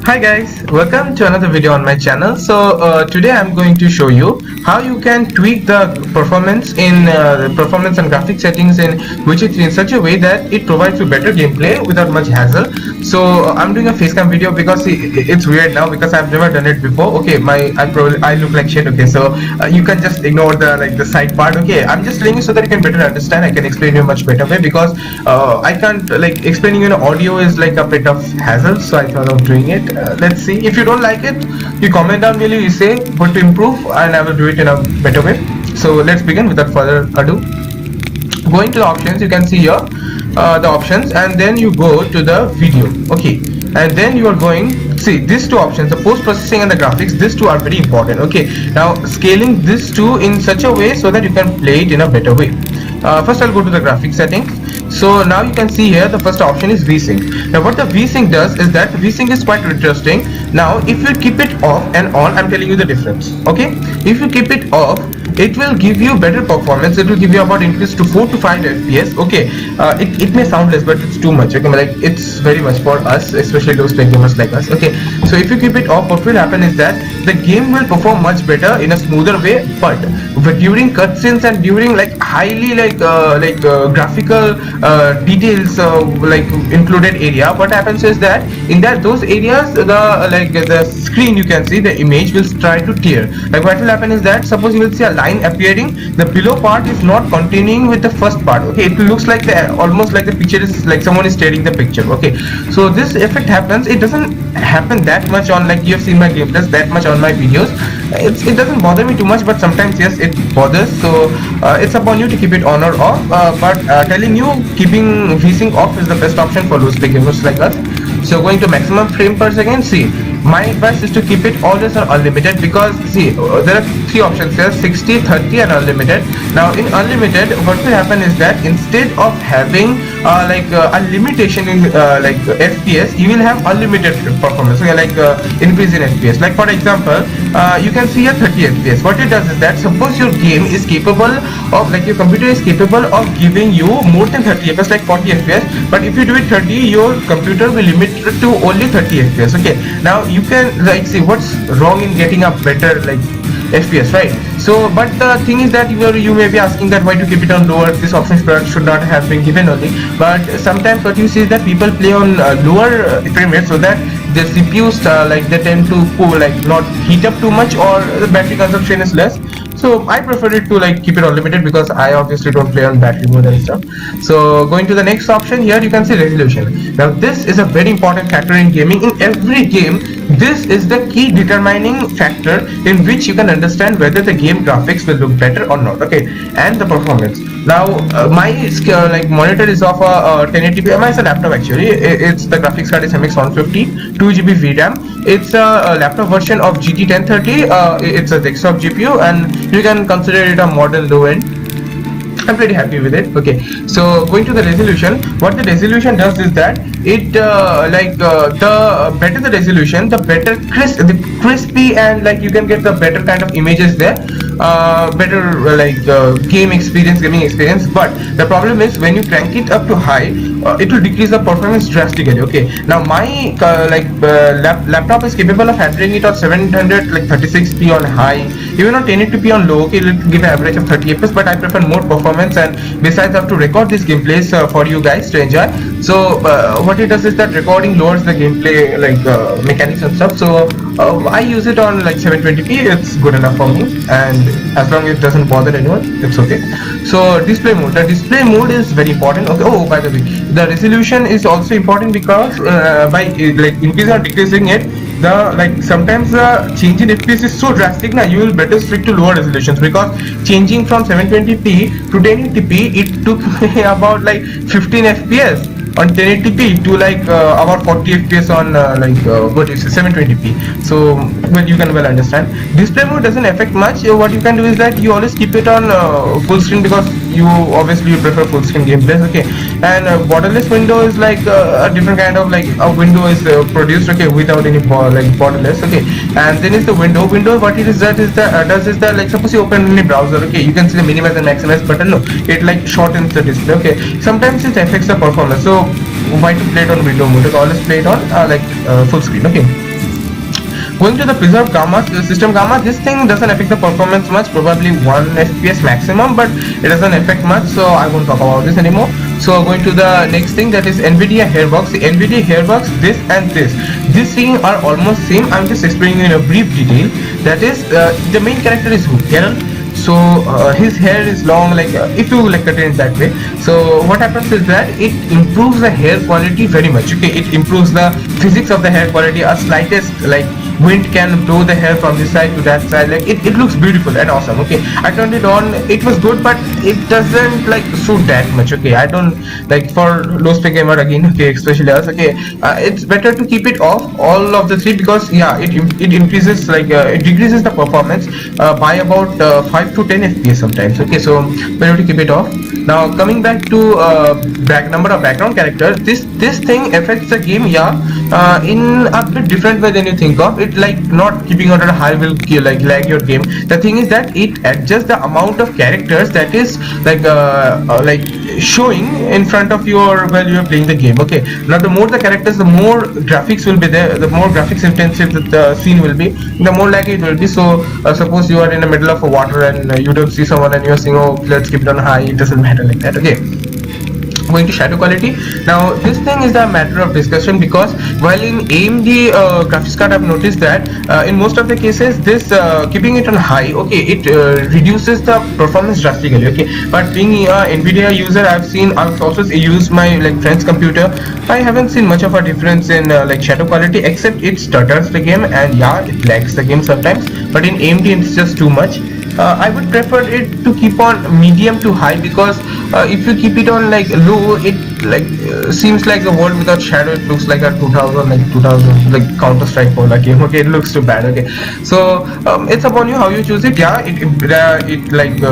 Hi guys, welcome to another video on my channel. Today I'm going to show you how you can tweak the performance in performance and graphic settings in Witcher 3 in such a way that it provides you better gameplay without much hassle. I'm doing a FaceCam video because it's weird now because I've never done it before. Okay, I look like shit. Okay, you can just ignore the side part. Okay, I'm just telling you so that you can better understand. I can explain you a much better way because I can't explaining you in audio is like a bit of hassle. So I thought of doing it. Let's see. If you don't like it, you comment down below, you say what to improve, and I will do it in a better way. So let's begin without further ado. Going to the options, you can see here the options, and then you go to the video. Okay, and then you are going, see these two options, the post processing and the graphics, these two are very important. Okay, now scaling these two in such a way so that you can play it in a better way. First I'll go to the graphic settings. So now you can see here the first option is VSync. Now what the VSync does is that VSync is quite interesting. Now if you keep it off and on, I'm telling you the difference. Okay, if you keep it off, it will give you better performance. It will give you about increase to 4 to 5 FPS. Okay, it may sound less, but it's too much. Okay, like it's very much for us, especially those tech gamers like us. Okay, so if you keep it off, what will happen is that the game will perform much better in a smoother way. But during cutscenes and during highly graphical details included area, what happens is that in those areas the screen, you can see the image will try to tear. Like what will happen is that suppose you will see a line appearing, the below part is not continuing with the first part. Okay, it looks like almost like the picture is like someone is tearing the picture. Okay, so this effect happens. It doesn't happen that much on, like you have seen my gameplays, that much on my videos. It doesn't bother me too much, but sometimes yes, it bothers. So it's upon you to keep it on or off, but telling you keeping VSync off is the best option for those big gamers like us. So going to maximum frame per second, see, my advice is to keep it always on unlimited, because see there are three options here: 60, 30 and unlimited. Now in unlimited, what will happen is that instead of having a limitation in FPS, you will have unlimited performance. Okay, increase in FPS. Like for example, you can see a 30 FPS. What it does is that suppose your game is capable of, your computer is capable of giving you more than 30 FPS, like 40 FPS, but if you do it 30, your computer will limit it to only 30 FPS. Okay, now you can see what's wrong in getting a better FPS, right? So but the thing is that you may be asking that why to keep it on lower, this option should not have been given only. But sometimes what you see is that people play on lower frame rate so that the CPUs they tend to not heat up too much, or the battery consumption is less. So I prefer it to keep it unlimited because I obviously don't play on battery mode and stuff. So going to the next option, here you can see resolution. Now this is a very important factor in gaming. In every game, this is the key determining factor in which you can understand whether the game graphics will look better or not. Okay, and the performance. Now my monitor is of a 1080p. It's a laptop actually. It's the graphics card is MX 150, 2GB VRAM. It's a laptop version of GT 1030. It's a desktop GPU, and you can consider it a modern low end. I'm pretty happy with it. Okay, so going to the resolution, what the resolution does is that it the better the resolution, the better crispy and you can get the better kind of images there, better gaming experience. But the problem is when you crank it up to high, it will decrease the performance drastically. Okay, now my laptop is capable of handling it on 736p on high, even on 1080p on low. Okay, it will give an average of 30 FPS, but I prefer more performance, and besides I have to record these gameplays for you guys to enjoy. So what it does is that recording lowers the gameplay mechanics and stuff. So I use it on 720p. It's good enough for me, and as long as it doesn't bother anyone, it's okay. So display mode, the display mode is very important. Okay, oh by the way, the resolution is also important because by increasing or decreasing it, the sometimes the change in FPS is so drastic. Now you will better stick to lower resolutions, because changing from 720p to 1080p, it took me about 15 FPS on 1080p to about 40 FPS on what you say 720p. So well, you can well understand. Display mode doesn't affect much. What you can do is that you always keep it on full screen, because you obviously prefer full screen gameplays. Okay, and borderless window is a different kind of a window is produced, okay, without any borderless. Okay, and then is the window. What it is that is does is that suppose you open any browser, okay, you can see the minimize and maximize button. No, it shortens the display. Okay, sometimes it affects the performance. So why to play it on window mode? Always play it on full screen. Okay. Going to the preserved gamma system gamma, this thing doesn't affect the performance much, probably 1 fps maximum, but it doesn't affect much, so I won't talk about this anymore. So going to the next thing, that is NVIDIA hairbox. The NVIDIA hairbox, this and this thing are almost same. I'm just explaining in a brief detail. That is the main character is who? Geralt. So his hair is long, like if you like cut it that way. So what happens is that it improves the hair quality very much. Okay, it improves the physics of the hair quality. A slightest like wind can blow the hair from this side to that side, like it looks beautiful and awesome. Okay, I turned it on, it was good, but it doesn't like suit that much. Okay, I don't like, for low spec gamer again, okay, especially us, okay, it's better to keep it off all of the three, because yeah, it increases like it decreases the performance by about 5 to 10 fps sometimes. Okay, so better to keep it off. Now coming back to number of background characters, this thing affects the game, yeah, in a bit different way than you think of. It like not keeping it on a high will like lag your game. The thing is that it adjusts the amount of characters that is like showing in front of your while you are playing the game. Okay, now the more the characters, the more graphics will be there, the more graphics intensive the scene will be, the more laggy it will be. So suppose you are in the middle of a water and you don't see someone and you are saying, oh, let's keep it on high, it doesn't matter like that. Okay, going to shadow quality. Now this thing is a matter of discussion, because while in AMD graphics card I've noticed that in most of the cases this keeping it on high, okay, it reduces the performance drastically. Okay, but being a NVIDIA user, I've also used my like friend's computer. I haven't seen much of a difference in like shadow quality, except it stutters the game and yeah, it lags the game sometimes, but in AMD it's just too much. I would prefer it to keep on medium to high, because if you keep it on like low, it like seems like a world without shadow. It looks like a 2000 like Counter-Strike for that game. Okay, it looks too bad. Okay, so it's upon you how you choose it. Yeah, it like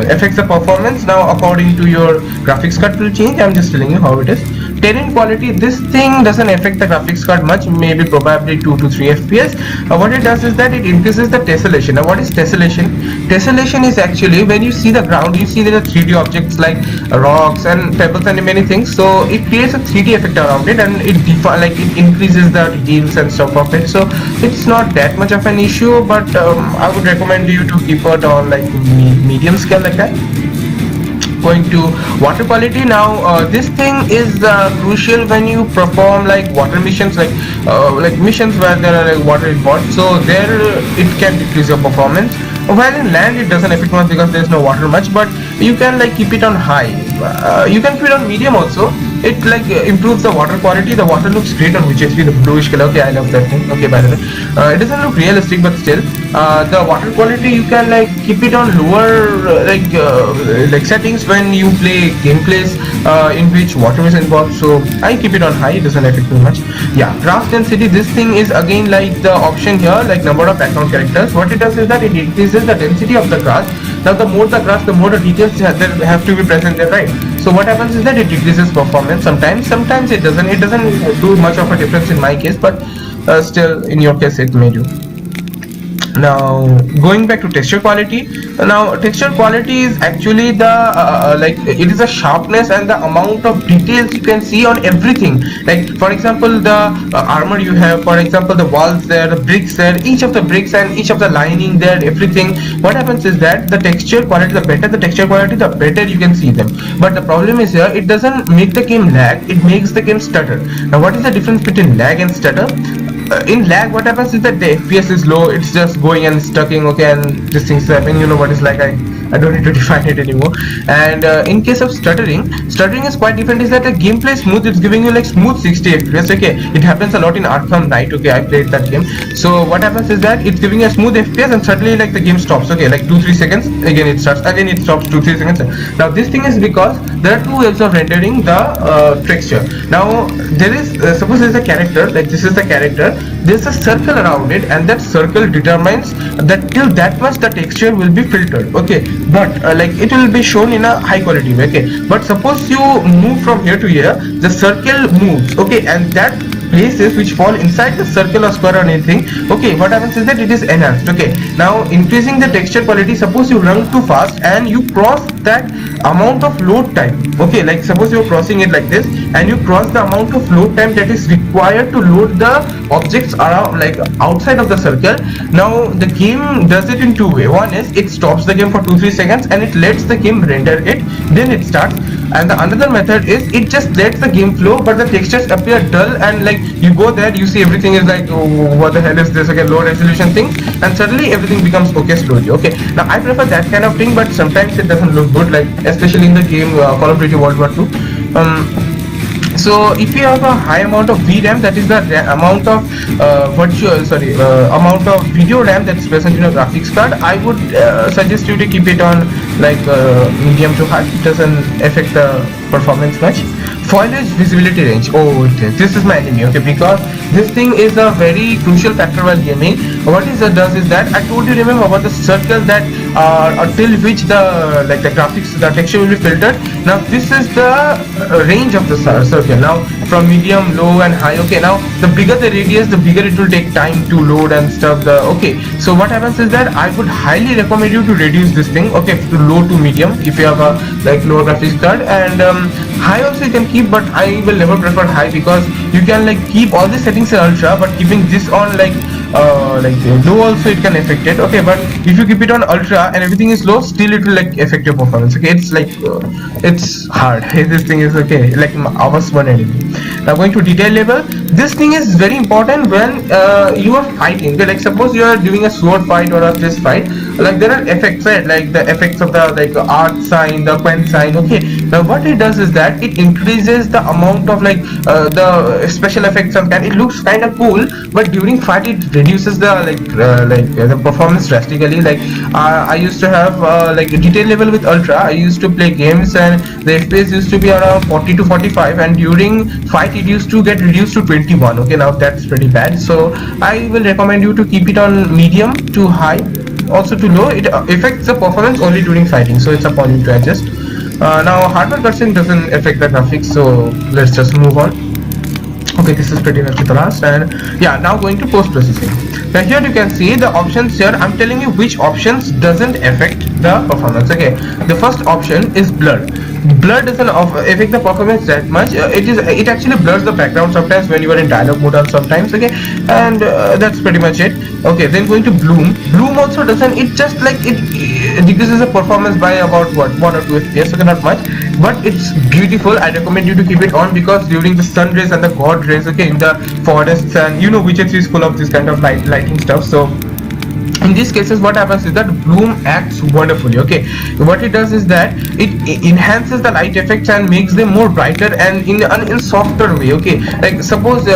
affects the performance. Now according to your graphics card will change. I'm just telling you how it is. Terrain quality, this thing doesn't affect the graphics card much, maybe probably 2 to 3 fps. What it does is that it increases the tessellation. Now what is tessellation? Tessellation is actually when you see the ground, you see there are 3D objects like rocks and pebbles and many things, so it creates a 3D effect around it, and it increases the details and stuff of it. So it's not that much of an issue, but I would recommend you to keep it on like medium scale like that. Going to water quality. Now this thing is crucial when you perform like water missions, like missions where there are like water involved, so there it can decrease your performance. While in land it doesn't affect much because there is no water much, but you can like keep it on high. You can keep it on medium also. It like improves the water quality. The water looks great on HSP, the bluish color. Okay, I love that thing. Okay, by the way, it doesn't look realistic, but still the water quality you can like keep it on lower like settings when you play gameplays in which water is involved. So I keep it on high, it doesn't affect me much. Yeah, grass density, this thing is again like the option here, like number of background characters. What it does is that it increases the density of the grass. Now the more the grass, the more the details that have to be present there, right? So what happens is that it decreases performance sometimes it doesn't do much of a difference in my case, but still in your case it may do. Now going back to texture quality. Now texture quality is actually the like it is a sharpness and the amount of details you can see on everything. Like for example the armor you have, for example the walls there, the bricks there, each of the bricks and each of the lining there, everything. What happens is that the texture quality, the better the texture quality, the better you can see them. But the problem is here, it doesn't make the game lag, it makes the game stutter. Now what is the difference between lag and stutter? In lag, what happens is that the FPS is low, it's just going and stucking, okay, and this thing's happening. You know what it's like, I don't need to define it anymore. And in case of stuttering is quite different. Is that the gameplay is smooth, it's giving you like smooth 60 FPS. Okay, it happens a lot in Arkham Knight. Okay, I played that game. So what happens is that it's giving a smooth FPS and suddenly like the game stops. Okay, like 2-3 seconds, again it starts, again it stops, 2-3 seconds. Now this thing is because there are two ways of rendering the texture. Now there is suppose there is a character, like this is the character, there's a circle around it, and that circle determines that till that much the texture will be filtered. Okay, but like it will be shown in a high quality way. Okay, but suppose you move from here to here, the circle moves. Okay, and that places which fall inside the circle or square or anything, okay, what happens is that it is enhanced. Okay, now increasing the texture quality. Suppose you run too fast and you cross that amount of load time. Okay, like suppose you're crossing it like this and you cross the amount of load time that is required to load the objects around, like outside of the circle. Now the game does it in two ways. One is it stops the game for 2-3 seconds and it lets the game render it, then it starts. And the another method is it just lets the game flow, but the textures appear dull, and like you go there, you see everything is like, oh, what the hell is this? Okay, low resolution thing, and suddenly everything becomes okay slowly. Okay, now I prefer that kind of thing, but sometimes it doesn't look good, like especially in the game Call of Duty World War II. So if you have a high amount of VRAM, that is the amount of amount of video RAM that's present in a graphics card, I would suggest you to keep it on like medium to high. It doesn't affect the performance much. Foliage visibility range. Oh, this is my enemy. Okay, because this thing is a very crucial factor while gaming. What it does is that I told you, remember about the circle that till which the graphics, the texture will be filtered. Now this is the range of the circle. Now from medium, low, and high. Okay, now the bigger the radius, the bigger it will take time to load and stuff. Okay, so what happens is that I would highly recommend you to reduce this thing. Okay, to low to medium if you have a lower graphics card, and high also you can keep, but I will never prefer high because you can keep all the settings in ultra, but keeping this on low also it can affect it. Okay, but if you keep it on ultra and everything is low, still it will affect your performance. Okay, it's it's hard. This thing is okay, like ours one enemy. Now going to detail level, this thing is very important when you are fighting. Okay, like suppose you are doing a sword fight or a fist fight, there are effects, right? Like the effects of the art sign, the pen sign. Okay, now what it does is that it increases the amount of the special effects, and it looks kind of cool, but during fight it reduces the the performance drastically. I used to have detail level with ultra. I used to play games and the FPS used to be around 40 to 45, and during fight it used to get reduced to 21. Okay, now that's pretty bad. So I will recommend you to keep it on medium to high, also to low. It affects the performance only during fighting, so it's upon you to adjust. Now hardware cursing doesn't affect the graphics, so let's just move on. Okay, this is pretty much the last, and yeah, now going to post processing. Now here you can see the options here. I'm telling you which options doesn't affect the performance. Okay, the first option is blur. Blur doesn't affect the performance that much. It actually blurs the background sometimes when you are in dialogue mode or sometimes. Okay, and that's pretty much it. Okay, then going to bloom. Bloom also doesn't. It just it decreases the performance by about 1 or 2 FPS. Okay, not much, but it's beautiful. I recommend you to keep it on because during the sun rays and the god rays, okay, in the forests, and you know Witcher 3 is full of this kind of lighting stuff. So in these cases what happens is that bloom acts wonderfully. Okay, what it does is that it enhances the light effects and makes them more brighter and in softer way. Okay, like suppose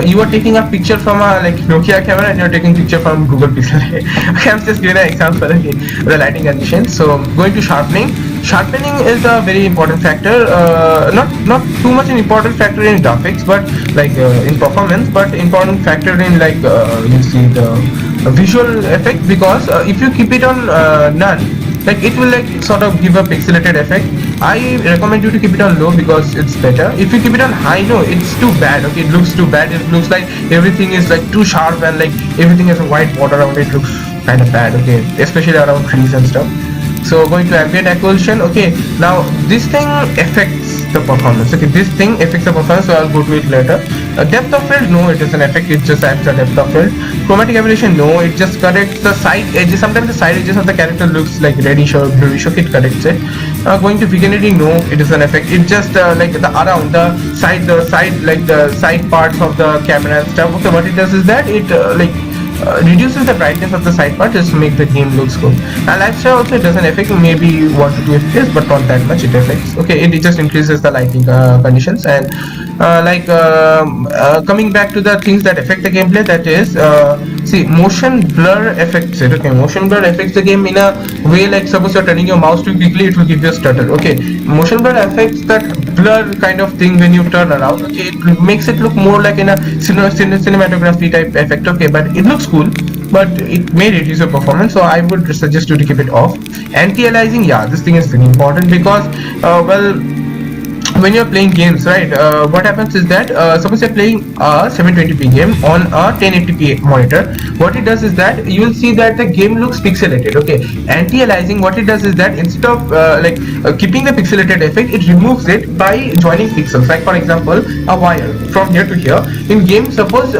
you are taking a picture from a Nokia camera and you're taking picture from Google Pixel. Okay, I'm just giving an example. Okay, the lighting conditions. So going to sharpening. Sharpening is a very important factor, not too much an important factor in graphics, but in performance, but important factor in you see the visual effect, because if you keep it on none, it will sort of give a pixelated effect. I recommend you to keep it on low because it's better. If you keep it on high, no, it's too bad. Okay, it looks too bad. It looks like everything is too sharp and everything has a white border around it. Looks kind of bad. Okay, especially around trees and stuff. So going to ambient occlusion. Okay, now this thing affects the performance. Okay, this thing affects the performance, so I'll go to it later. Depth of field, no, it doesn't affect. It just adds the depth of field. Chromatic aberration, no, it just corrects the side edges. Sometimes the side edges of the character looks reddish or bluish. Okay, it corrects it. Going to vignetting, no, it doesn't affect. It just the around the side parts of the camera and stuff. Okay, what it does is that it reduces the brightness of the side part just to make the game looks good. And lifestyle also it doesn't affect, maybe 1 to 2 FPS, but not that much it affects. Okay, it just increases the lighting conditions. And coming back to the things that affect the gameplay, that is see, motion blur affects it. Okay, motion blur affects the game in a way suppose you're turning your mouse too quickly, it will give you a stutter. Okay, motion blur affects that blur kind of thing when you turn around. Okay, it makes it look more like in a cinematography type effect. Okay, but it looks cool, but it may reduce your performance, so I would suggest you to keep it off. Anti-aliasing, yeah, this thing is very important because when you're playing games, right, what happens is that suppose you're playing a 720p game on a 1080p monitor. What it does is that you will see that the game looks pixelated. Okay, anti-aliasing, what it does is that instead of keeping the pixelated effect, it removes it by joining pixels. Like for example, a wire from here to here in game, suppose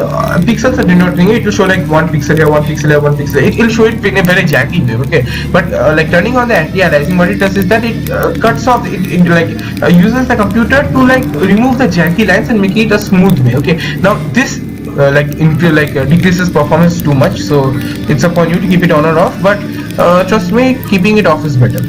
pixels are denoting it will show like 1 pixel here, 1 pixel here, 1 pixel. It will show it in a very janky way. Okay, but like turning on the anti-aliasing, what it does is that it cuts off it like uses the computer to like remove the janky lines and make it a smooth way. Okay, now this decreases performance too much, so it's upon you to keep it on or off, but trust me, keeping it off is better.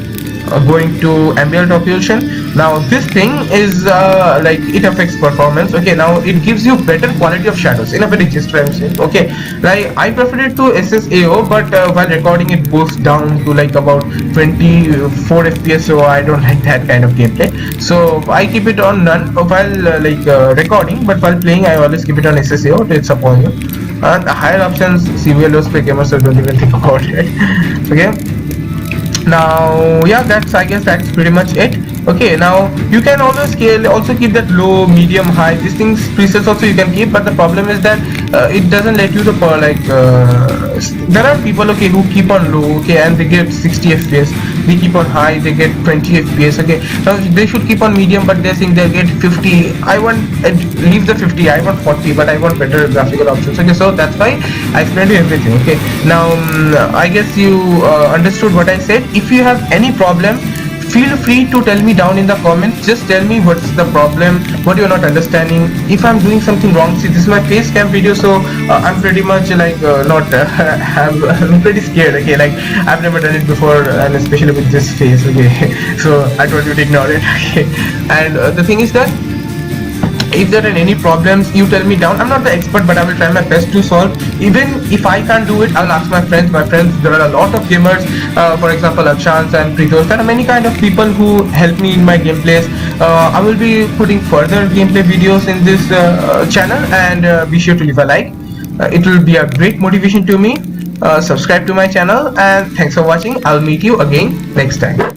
Going to ambient occlusion. Now this thing is like it affects performance. Okay, now it gives you better quality of shadows in a very gesture I'm saying. Okay, like I prefer it to SSAO, but while recording it goes down to like about 24 FPS, so I don't like that kind of gameplay, so I keep it on none while recording, but while playing I always keep it on SSAO. It's upon you. And the higher options, severe low spec gamers, so don't even think about it. Okay, now yeah, I guess that's pretty much it. Okay, now you can always also keep that low, medium, high. These things presets also you can keep, but the problem is that it doesn't let you to there are people, okay, who keep on low, okay, and they get 60 FPS. They keep on high, they get 20 FPS. Okay, now they should keep on medium, but they're saying they get 50. I want leave the 50. I want 40, but I want better graphical options. Okay, so that's why I explained you everything. Okay, now I guess you understood what I said. If you have any problem, feel free to tell me down in the comments. Just tell me what's the problem, what you're not understanding, if I'm doing something wrong. See, this is my face cam video, so I'm pretty much like I'm pretty scared. Okay, like I've never done it before, and especially with this face. Okay, so I told you to ignore it. Okay, and the thing is that if there are any problems, you tell me down. I'm not the expert, but I will try my best to solve. Even if I can't do it, I'll ask my friends. There are a lot of gamers, for example Akshans and Pritos. There are many kind of people who help me in my gameplays. I will be putting further gameplay videos in this channel, and be sure to leave a like. It will be a great motivation to me. Subscribe to my channel, and thanks for watching. I'll meet you again next time.